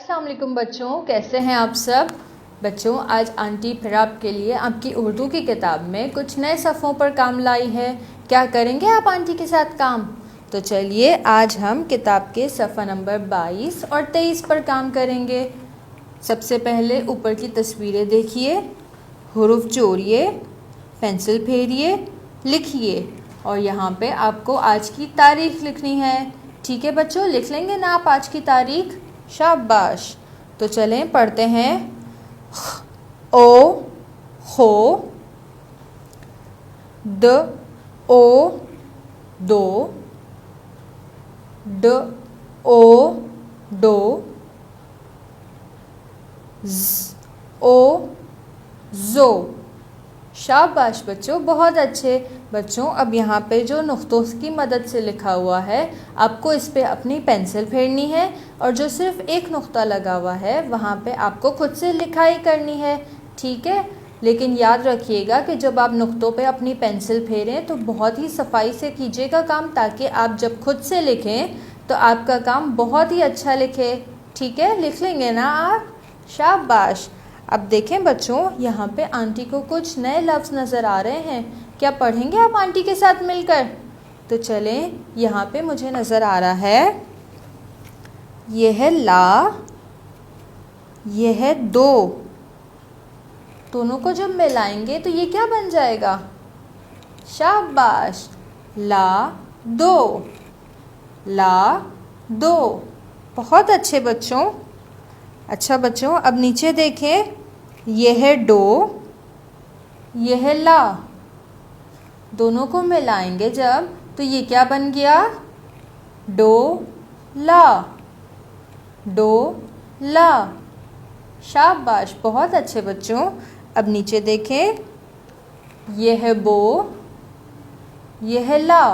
अस्सलाम वालेकुम बच्चों, कैसे हैं आप सब। बच्चों, आज आंटी फिर आपके लिए आपकी उर्दू की किताब में कुछ नए सफ़ों पर काम लाई है। क्या करेंगे आप आंटी के साथ काम? तो चलिए आज हम किताब के सफ़ा नंबर 22 और 23 पर काम करेंगे। सबसे पहले ऊपर की तस्वीरें देखिए, हुरूफ जोड़िए, पेंसिल फेरिए, लिखिए और यहाँ पे आपको आज की तारीख लिखनी है। ठीक है बच्चों, लिख लेंगे ना आप आज की तारीख? शाबाश। तो चलें पढ़ते हैं। ओ हो, द ओ दो, ड ओ डो, ज ओ जो। शाबाश बच्चों, बहुत अच्छे। बच्चों, अब यहाँ पे जो नुक्तों की मदद से लिखा हुआ है, आपको इस पे अपनी पेंसिल फेरनी है और जो सिर्फ एक नुक्ता लगा हुआ है वहाँ पे आपको खुद से लिखाई करनी है। ठीक है, लेकिन याद रखिएगा कि जब आप नुक्तों पे अपनी पेंसिल फेरें तो बहुत ही सफाई से कीजिएगा काम, ताकि आप जब खुद से लिखें तो आपका काम बहुत ही अच्छा लिखे। ठीक है, लिख लेंगे ना आप? शाबाश। अब देखें बच्चों, यहाँ पे आंटी को कुछ नए लफ्ज़ नज़र आ रहे हैं। क्या पढ़ेंगे आप आंटी के साथ मिलकर? तो चलें, यहाँ पे मुझे नज़र आ रहा है, यह है ला, यह है दो। दोनों को जब मिलाएंगे तो ये क्या बन जाएगा? शाबाश, ला दो, ला दो। बहुत अच्छे बच्चों। अच्छा बच्चों, अब नीचे देखें, यह है डो, यह है ला। दोनों को मिलाएंगे जब तो ये क्या बन गया? डो ला, डो ला। शाबाश, बहुत अच्छे बच्चों। अब नीचे देखें, यह है बो, यह है ला।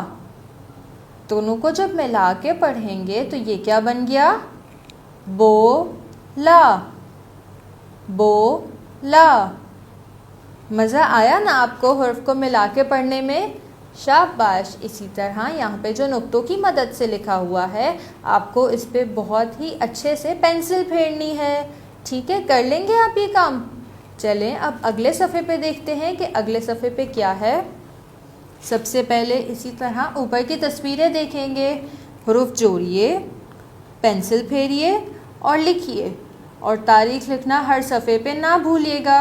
दोनों को जब मिला के पढ़ेंगे तो ये क्या बन गया? बो ला, बो ला। मज़ा आया ना आपको हर्फ को मिला के पढ़ने में? शाबाश। इसी तरह यहाँ पे जो नुक्तों की मदद से लिखा हुआ है, आपको इस पे बहुत ही अच्छे से पेंसिल फेरनी है। ठीक है, कर लेंगे आप ये काम? चलें अब अगले सफ़े पे देखते हैं कि अगले सफ़े पे क्या है। सबसे पहले इसी तरह ऊपर की तस्वीरें देखेंगे, हुरूफ जोड़िए, पेंसिल फेरिए और लिखिए और तारीख लिखना हर सफ़े पे ना भूलिएगा।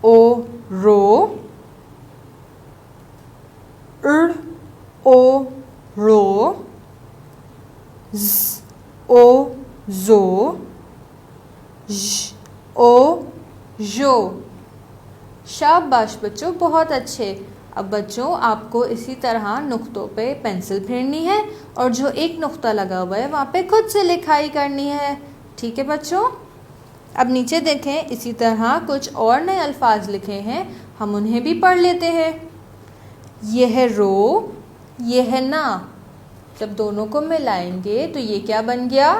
ओ रो, ओ रो, ज ओ जो, ज ओ जो। शाबाश बच्चों, बहुत अच्छे। अब बच्चों, आपको इसी तरह नुक्तों पे पेंसिल फेरनी है और जो एक नुक्ता लगा हुआ है वहाँ पे खुद से लिखाई करनी है। ठीक है बच्चों, अब नीचे देखें, इसी तरह कुछ और नए अल्फाज लिखे हैं, हम उन्हें भी पढ़ लेते हैं। यह है रो, यह है ना। जब दोनों को मिलाएंगे तो ये क्या बन गया?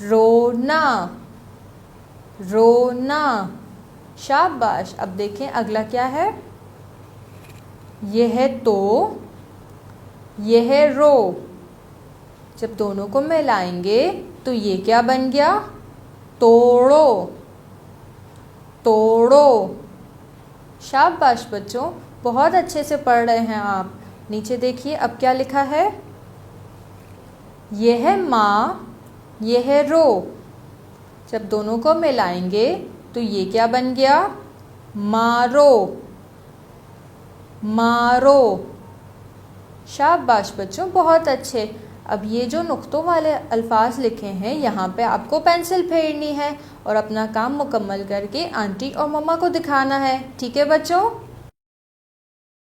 रोना, रोना। शाबाश। अब देखें अगला क्या है, यह है तो, यह है रो। जब दोनों को मिलाएंगे तो ये क्या बन गया? तोड़ो, तोड़ो। शाबाश बच्चों, बहुत अच्छे से पढ़ रहे हैं आप। नीचे देखिए अब क्या लिखा है, यह है माँ, यह है रो। जब दोनों को मिलाएंगे तो ये क्या बन गया? मारो, मारो। शाबाश बच्चों, बहुत अच्छे। अब ये जो नुक्तों वाले अल्फाज लिखे हैं, यहाँ पे आपको पेंसिल फेरनी है और अपना काम मुकम्मल करके आंटी और मम्मा को दिखाना है। ठीक है बच्चों?